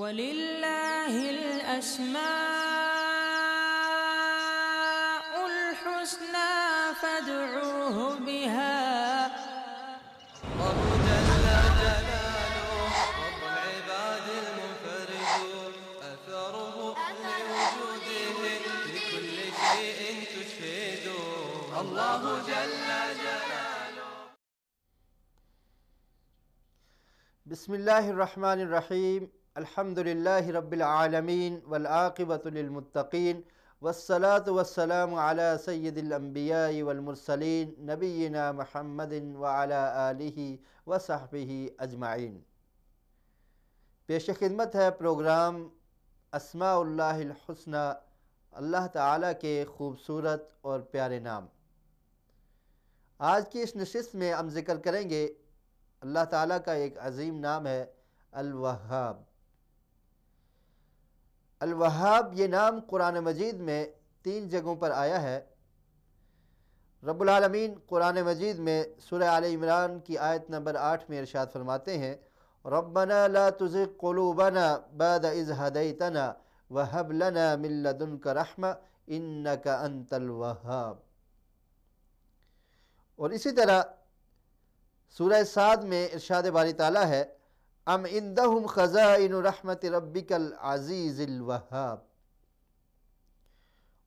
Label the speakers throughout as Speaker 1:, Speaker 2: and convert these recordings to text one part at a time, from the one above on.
Speaker 1: وَلِلَّهِ الْأَسْمَاءُ الْحُسْنَى فَادْعُوهُ بِهَا.
Speaker 2: الله جل جلاله رب العباد المنفرد أثره لوجوده في كل شيء تشهد. الله جل جلاله.
Speaker 3: بسم اللہ الرحمن الرحیم. الحمد للہ رب العالمین والعاقبۃ للمتقین والصلاة والسلام علی سید الانبیاء والمرسلین نبینا محمد وعلی آلہ وصحبہ اجمعین. پیش خدمت ہے پروگرام اسماء اللہ الحسنی، اللہ تعالیٰ کے خوبصورت اور پیارے نام. آج کی اس نشست میں ہم ذکر کریں گے اللہ تعالیٰ کا ایک عظیم نام ہے الوہاب. الوہاب یہ نام قرآن مجید میں 3 جگہوں پر آیا ہے. رب العالمین قرآن مجید میں سورہ آل عمران کی آیت نمبر 8 میں ارشاد فرماتے ہیں ربنا لا تزغ قلوبنا بعد اذ ہدیتنا وہب لنا من لدنک رحمہ انک انت الوہاب. اور اسی طرح سورہ صاد میں ارشاد باری تعالیٰ ہے ام عندہم خزائن رحمت ربک العزیز الوہاب.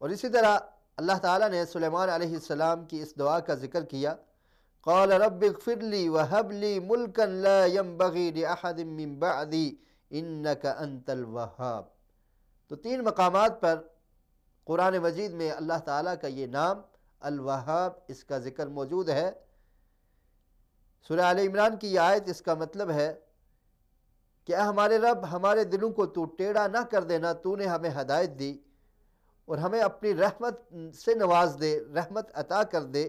Speaker 3: اور اسی طرح اللہ تعالیٰ نے سلیمان علیہ السلام کی اس دعا کا ذکر کیا قال رب اغفر لی وہب لی ملکا لا ينبغی لأحد من بعدی انک انت الوہاب. تو 3 مقامات پر قرآن مجید میں اللہ تعالیٰ کا یہ نام الوہاب اس کا ذکر موجود ہے. سورہ آل عمران کی یہ آیت اس کا مطلب ہے کہ اے ہمارے رب ہمارے دلوں کو تو ٹیڑھا نہ کر دینا، تو نے ہمیں ہدایت دی اور ہمیں اپنی رحمت سے نواز دے، رحمت عطا کر دے،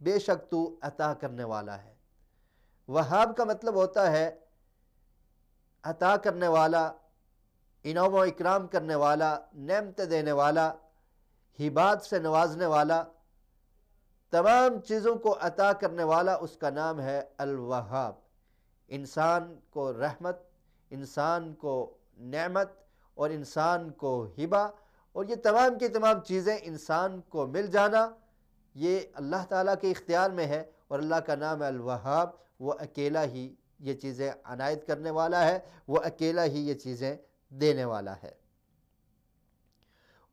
Speaker 3: بے شک تو عطا کرنے والا ہے. وہاب کا مطلب ہوتا ہے عطا کرنے والا، انعام و اکرام کرنے والا، نعمتیں دینے والا، ہبات سے نوازنے والا، تمام چیزوں کو عطا کرنے والا، اس کا نام ہے الوہاب. انسان کو رحمت، انسان کو نعمت اور انسان کو ہبہ اور یہ تمام کی تمام چیزیں انسان کو مل جانا یہ اللہ تعالیٰ کے اختیار میں ہے. اور اللہ کا نام ہے الوہاب. وہ اکیلا ہی یہ چیزیں عنایت کرنے والا ہے، وہ اکیلا ہی یہ چیزیں دینے والا ہے.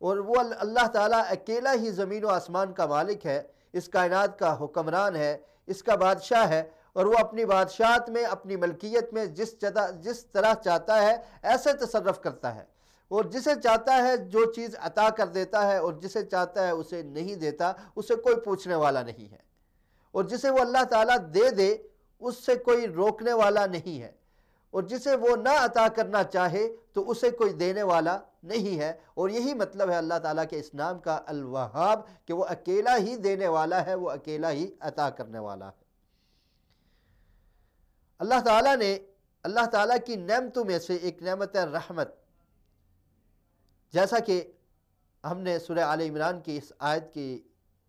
Speaker 3: اور وہ اللہ تعالیٰ اکیلا ہی زمین و آسمان کا مالک ہے، اس کائنات کا حکمران ہے، اس کا بادشاہ ہے. اور وہ اپنی بادشاہت میں، اپنی ملکیت میں جس طرح چاہتا ہے ایسے تصرف کرتا ہے، اور جسے چاہتا ہے جو چیز عطا کر دیتا ہے اور جسے چاہتا ہے اسے نہیں دیتا، اسے کوئی پوچھنے والا نہیں ہے. اور جسے وہ اللہ تعالیٰ دے دے اس سے کوئی روکنے والا نہیں ہے، اور جسے وہ نہ عطا کرنا چاہے تو اسے کوئی دینے والا نہیں ہے. اور یہی مطلب ہے اللہ تعالیٰ کے اس نام کا الوہاب کہ وہ اکیلا ہی دینے والا ہے، وہ اکیلا ہی عطا کرنے والا ہے. اللہ تعالیٰ کی نعمتوں میں سے ایک نعمت ہے رحمت. جیسا کہ ہم نے سورہ آل عمران کی اس آیت کی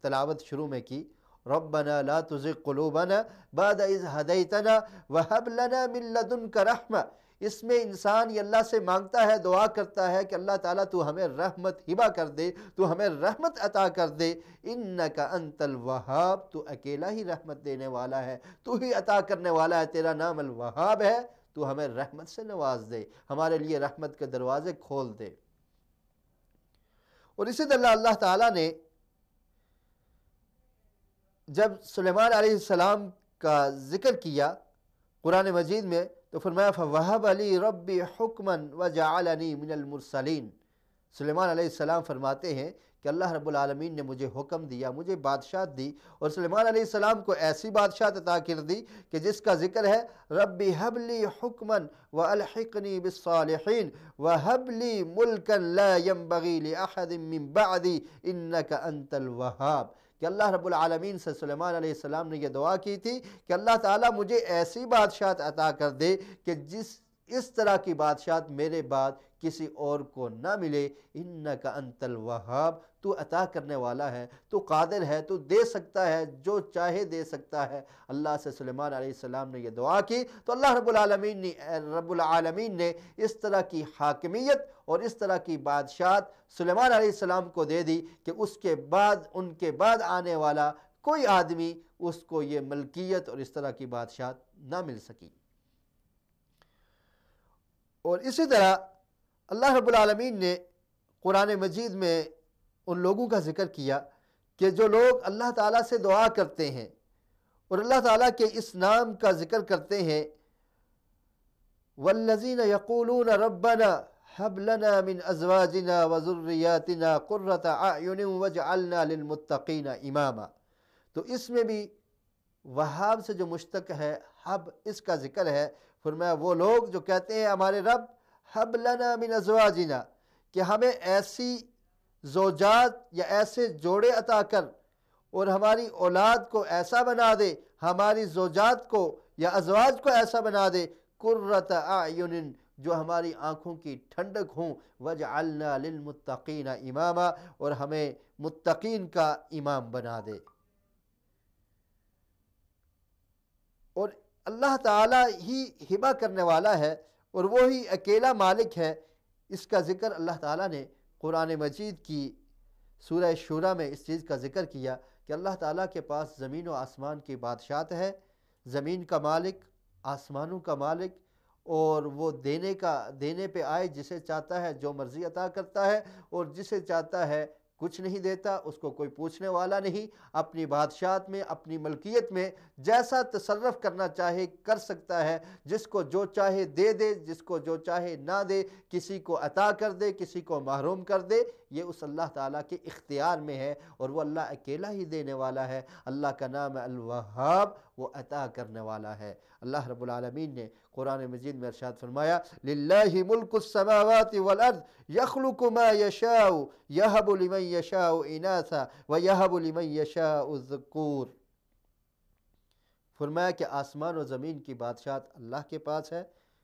Speaker 3: تلاوت شروع میں کی ربنا لا تزغ قلوبنا بعد اذ ہدیتنا وہب لنا من لدنک رحمہ. اس میں انسان یہ اللہ سے مانگتا ہے، دعا کرتا ہے کہ اللہ تعالیٰ تو ہمیں رحمت ہبہ کر دے، تو ہمیں رحمت عطا کر دے. انک انت الوہاب، تو اکیلا ہی رحمت دینے والا ہے، تو ہی عطا کرنے والا ہے، تیرا نام الوہاب ہے. تو ہمیں رحمت سے نواز دے، ہمارے لیے رحمت کے دروازے کھول دے. اور اسی طرح اللہ تعالیٰ نے جب سلیمان علیہ السلام کا ذکر کیا قرآن مجید میں تو فرمایا فَوَهَبَ لِي رَبِّي حُكْمًا وَجَعَلَنِي مِنَ الْمُرْسَلِينَ. سلیمان علیہ السلام فرماتے ہیں کہ اللہ رب العالمین نے مجھے حکم دیا، مجھے بادشاہت دی، اور سلیمان علیہ السلام کو ایسی بادشاہت عطا کر دی کہ جس کا ذکر ہے رَبِّ هَبْ لِي حُكْمًا وَأَلْحِقْنِي بِالصَّالِحِينَ وَهَبْ لِي مُلْكًا لَا يَنبَغِي لِأَحَدٍ مِّن بَعْدِي إِنَّكَ أَنْتَ الْوَهَّابُ. کہ اللہ رب العالمین سے سلیمان علیہ السلام نے یہ دعا کی تھی کہ اللہ تعالیٰ مجھے ایسی بادشاہت عطا کر دے کہ اس طرح کی بادشاہت میرے بعد کسی اور کو نہ ملے۔ انک انت الوہاب، تو عطا کرنے والا ہے، تو قادر ہے، تو دے سکتا ہے، جو چاہے دے سکتا ہے۔ اللہ سے سلیمان علیہ السلام نے یہ دعا کی تو اللہ رب العالمین نے اس طرح کی حاکمیت اور اس طرح کی بادشاہت سلیمان علیہ السلام کو دے دی کہ اس کے بعد ان کے بعد آنے والا کوئی آدمی اس کو یہ ملکیت اور اس طرح کی بادشاہت نہ مل سکی۔ اور اسی طرح اللہ رب العالمین نے قرآن مجید میں ان لوگوں کا ذکر کیا کہ جو لوگ اللہ تعالیٰ سے دعا کرتے ہیں اور اللہ تعالیٰ کے اس نام کا ذکر کرتے ہیں، والذین یقولون ربنا هب لنا من ازواجنا وذریاتنا قرۃ اعین واجعلنا للمتقین اماما، تو اس میں بھی وہاب سے جو مشتق ہے حب، اس کا ذکر ہے۔ فرمایا وہ لوگ جو کہتے ہیں ہمارے رب حب لنا من ازواجنا، کہ ہمیں ایسی زوجات یا ایسے جوڑے عطا کر اور ہماری اولاد کو ایسا بنا دے، ہماری زوجات کو یا ازواج کو ایسا بنا دے، قرۃ اعین، جو ہماری آنکھوں کی ٹھنڈک ہوں، وجعلنا للمتقین اماما، اور ہمیں متقین کا امام بنا دے۔ اور اللہ تعالیٰ ہی ہبہ کرنے والا ہے اور وہی اکیلا مالک ہے۔ اس کا ذکر اللہ تعالیٰ نے قرآن مجید کی سورہ شورى میں اس چیز کا ذکر کیا کہ اللہ تعالیٰ کے پاس زمین و آسمان کی بادشاہت ہے، زمین کا مالک، آسمانوں کا مالک، اور وہ دینے پہ آئے، جسے چاہتا ہے جو مرضی عطا کرتا ہے اور جسے چاہتا ہے کچھ نہیں دیتا، اس کو کوئی پوچھنے والا نہیں۔ اپنی بادشاہت میں، اپنی ملکیت میں جیسا تصرف کرنا چاہے کر سکتا ہے، جس کو جو چاہے دے دے، جس کو جو چاہے نہ دے، کسی کو عطا کر دے، کسی کو محروم کر دے، یہ اس اللہ تعالیٰ کے اختیار میں ہے، اور وہ اللہ اکیلا ہی دینے والا ہے۔ اللہ کا نام ہے الوہاب، وہ عطا کرنے والا ہے۔ اللہ رب العالمین نے قرآن مجید میں ارشاد فرمایا للہ ملک السماوات والارض یخلق ما یشاء یہب لمن یشاء اناثا ویہب لمن یشاء الذکور، فرمایا کہ آسمان و زمین کی بادشاہت اللہ کے پاس ہے۔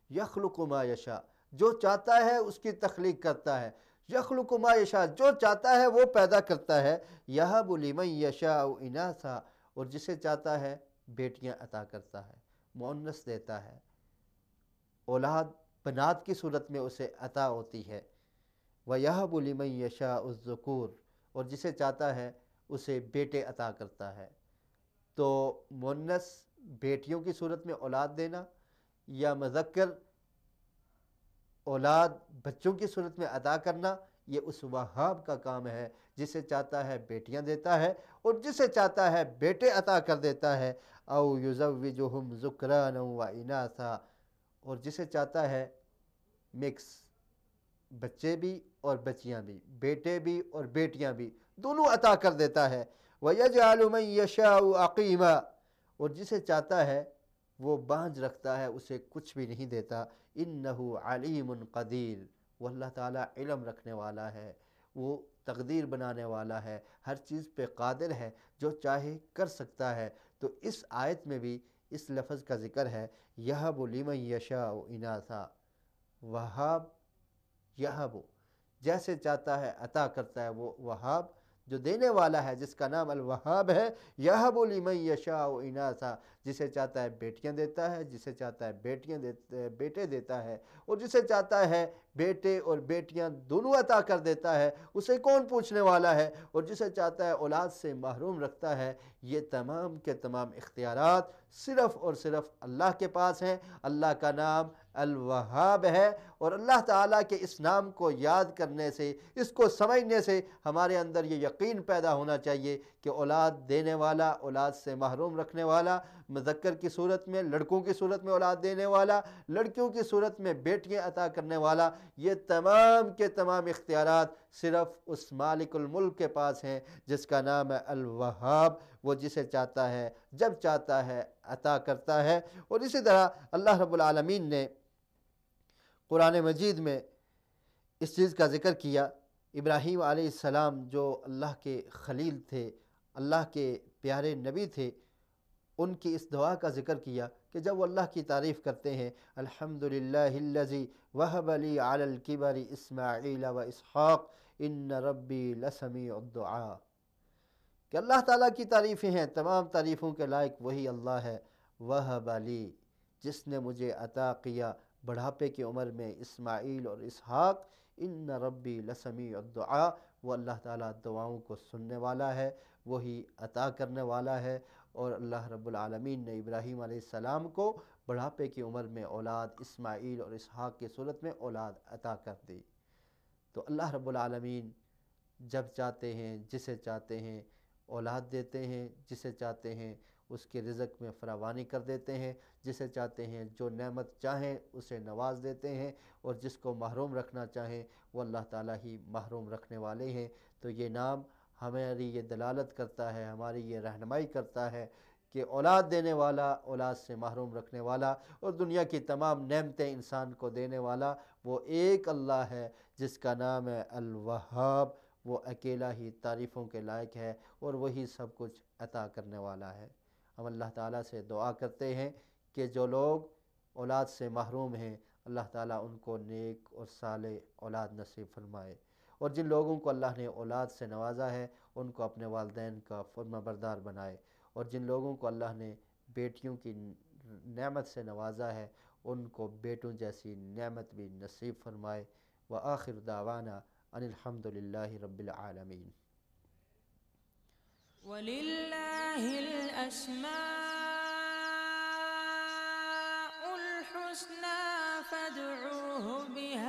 Speaker 3: یخلق ما یشاء، جو چاہتا ہے اس کی تخلیق کرتا ہے۔ یخلق ما یشاء، جو چاہتا ہے وہ پیدا کرتا ہے۔ یہب لمن یشاء اناثا، اور جسے چاہتا ہے بیٹیاں عطا کرتا ہے، مؤنث دیتا ہے، اولاد بنات کی صورت میں اسے عطا ہوتی ہے۔ وَيَهَبُ لِمَن يَشَاءُ الذُّكُورَ، اور جسے چاہتا ہے اسے بیٹے عطا کرتا ہے۔ تو مؤنث بیٹیوں کی صورت میں اولاد دینا یا مذکر اولاد بچوں کی صورت میں عطا کرنا، یہ اس وہاب کا کام ہے۔ جسے چاہتا ہے بیٹیاں دیتا ہے اور جسے چاہتا ہے بیٹے عطا کر دیتا ہے۔ او یزوجہم ذکرانا و اناثا، اور جسے چاہتا ہے مکس، بچے بھی اور بچیاں بھی، بیٹے بھی اور بیٹیاں بھی، دونوں عطا کر دیتا ہے۔ وَيَجْعَلُ مَن يَشَاءُ عَقِيمًا، اور جسے چاہتا ہے وہ بانجھ رکھتا ہے، اسے کچھ بھی نہیں دیتا۔ إِنَّهُ عَلِيمٌ قَدِيرٌ، وہ اللہ تعالیٰ علم رکھنے والا ہے، وہ تقدیر بنانے والا ہے، ہر چیز پہ قادر ہے، جو چاہے کر سکتا ہے۔ تو اس آیت میں بھی اس لفظ کا ذکر ہے یہب لمن یشاء اناثا، وہاب یہب، جیسے چاہتا ہے عطا کرتا ہے وہ وہاب، جو دینے والا ہے، جس کا نام الوہاب ہے۔ یہب لمن یشاء اناثا، جسے چاہتا ہے بیٹیاں دیتا ہے، جسے چاہتا ہے بیٹے دیتا ہے، اور جسے چاہتا ہے بیٹے اور بیٹیاں دونوں عطا کر دیتا ہے، اسے کون پوچھنے والا ہے، اور جسے چاہتا ہے اولاد سے محروم رکھتا ہے۔ یہ تمام کے تمام اختیارات صرف اور صرف اللہ کے پاس ہیں۔ اللہ کا نام الوہاب ہے، اور اللہ تعالیٰ کے اس نام کو یاد کرنے سے، اس کو سمجھنے سے ہمارے اندر یہ یقین پیدا ہونا چاہیے کہ اولاد دینے والا، اولاد سے محروم رکھنے والا، مذکر کی صورت میں، لڑکوں کی صورت میں اولاد دینے والا، لڑکیوں کی صورت میں بیٹیاں عطا کرنے والا، یہ تمام کے تمام اختیارات صرف اس مالک الملک کے پاس ہیں، جس کا نام ہے الوہاب۔ وہ جسے چاہتا ہے جب چاہتا ہے عطا کرتا ہے۔ اور اسی طرح اللہ رب العالمین نے قرآن مجید میں اس چیز کا ذکر کیا، ابراہیم علیہ السلام جو اللہ کے خلیل تھے، اللہ کے پیارے نبی تھے، ان کی اس دعا کا ذکر کیا کہ جب وہ اللہ کی تعریف کرتے ہیں الحمدللہ الذی وہب لی علی الکبر اسماعیل و اسحاق ان ربی لسمیع الدعاء، کہ اللہ تعالیٰ کی تعریفیں ہیں، تمام تعریفوں کے لائق وہی اللہ ہے، وہب لی، جس نے مجھے عطا کیا بڑھاپے کی عمر میں اسماعیل اور اسحاق، ان ربی لسمیع الدعاء، وہ اللہ تعالیٰ دعاؤں کو سننے والا ہے، وہی عطا کرنے والا ہے۔ اور اللہ رب العالمین نے ابراہیم علیہ السلام کو بڑھاپے کی عمر میں اولاد اسماعیل اور اسحاق کی صورت میں اولاد عطا کر دی۔ تو اللہ رب العالمین جب چاہتے ہیں جسے چاہتے ہیں اولاد دیتے ہیں، جسے چاہتے ہیں اس کے رزق میں فراوانی کر دیتے ہیں، جسے چاہتے ہیں جو نعمت چاہیں اسے نواز دیتے ہیں، اور جس کو محروم رکھنا چاہیں وہ اللہ تعالیٰ ہی محروم رکھنے والے ہیں۔ تو یہ نام ہماری یہ دلالت کرتا ہے، ہماری یہ رہنمائی کرتا ہے کہ اولاد دینے والا، اولاد سے محروم رکھنے والا، اور دنیا کی تمام نعمتیں انسان کو دینے والا وہ ایک اللہ ہے جس کا نام ہے الوہاب، وہ اکیلا ہی تعریفوں کے لائق ہے اور وہی سب کچھ عطا کرنے والا ہے۔ ہم اللہ تعالیٰ سے دعا کرتے ہیں کہ جو لوگ اولاد سے محروم ہیں اللہ تعالیٰ ان کو نیک اور صالح اولاد نصیب فرمائے، اور جن لوگوں کو اللہ نے اولاد سے نوازا ہے ان کو اپنے والدین کا فرما بردار بنائے، اور جن لوگوں کو اللہ نے بیٹیوں کی نعمت سے نوازا ہے ان کو بیٹوں جیسی نعمت بھی نصیب فرمائے۔ وآخر دعوانا ان الحمدللہ رب العالمین۔
Speaker 1: وَلِلَّهِ الْأَسْمَاءُ الْحُسْنَى فَادْعُوهُ بِهَا